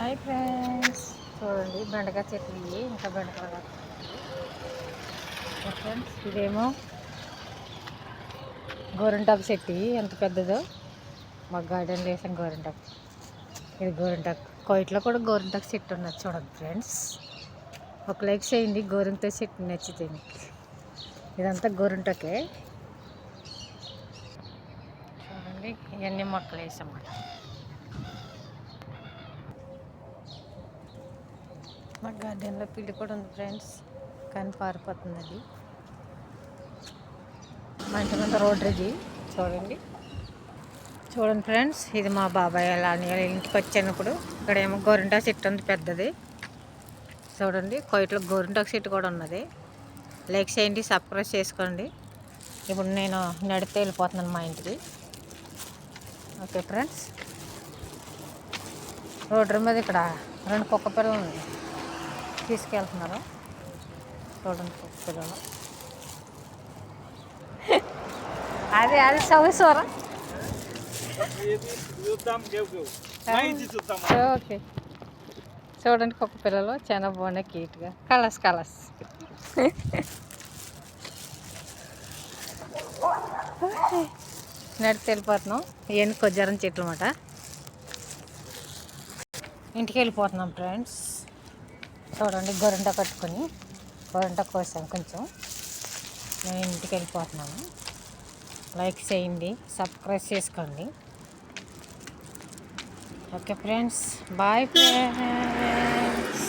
Hi friends, చూడండి బెండకాయ చెట్లు ఇవి ఇంకా బెండకాయ ఫ్రెండ్స్. ఇదేమో గోరింటాకు చెట్టు ఎంత పెద్దదో. మా గార్డెన్లో వేసాం గోరింటాకు. ఇది గోరింటాకు. కోయిట్లో కూడా గోరింటాకు చెట్టు ఉన్నది చూడండి ఫ్రెండ్స్. ఒక లైక్ చేయండి గోరింటాకు చెట్టు నచ్చితే మీకు. ఇదంతా గోరింటాకే చూడండి. ఇవన్నీ మొక్కలు వేసామాట. మా గార్డెన్లో పిల్లి కూడా ఉంది ఫ్రెండ్స్, కానీ పారిపోతుంది అది. మా ఇంటి ముందు రోడ్డు చూడండి. చూడండి ఫ్రెండ్స్, ఇది మా బాబాయ్ అలా ఇంటికి వచ్చినప్పుడు ఇక్కడేమో గోరింటాకు చెట్టు ఉంది పెద్దది. చూడండి, కోయిట్లో గోరింటాకు చెట్టు కూడా ఉన్నది. లైక్ చేయండి, సబ్స్క్రైబ్ చేసుకోండి. ఇప్పుడు నేను నడితే వెళ్ళిపోతున్నాను మా ఇంటికి. ఓకే ఫ్రెండ్స్, రోడ్డు మీద ఇక్కడ 2 కుక్క పిల్లలు ఉన్నాయి, తీసుకెళ్తున్నారు. చూడండి కుక్క పిల్లలు. అది సౌసూరం. ఓకే, చూడండి కుక్క పిల్లలు చాలా బాగున్నాయి, క్యూట్గా కలర్స్. నడిచి వెళ్ళిపోతున్నాం. ఇవన్నీ కొజ్జారం చెట్లు అన్నమాట. ఇంటికి వెళ్ళిపోతున్నాం ఫ్రెండ్స్. చూడండి, గొరింట కట్టుకొని గొరింట కోసాం కొంచెం. నేను ఇంటికి వెళ్ళిపోతున్నాను. లైక్ చేయండి, సబ్స్క్రైబ్ చేసుకోండి. Okay friends, bye friends.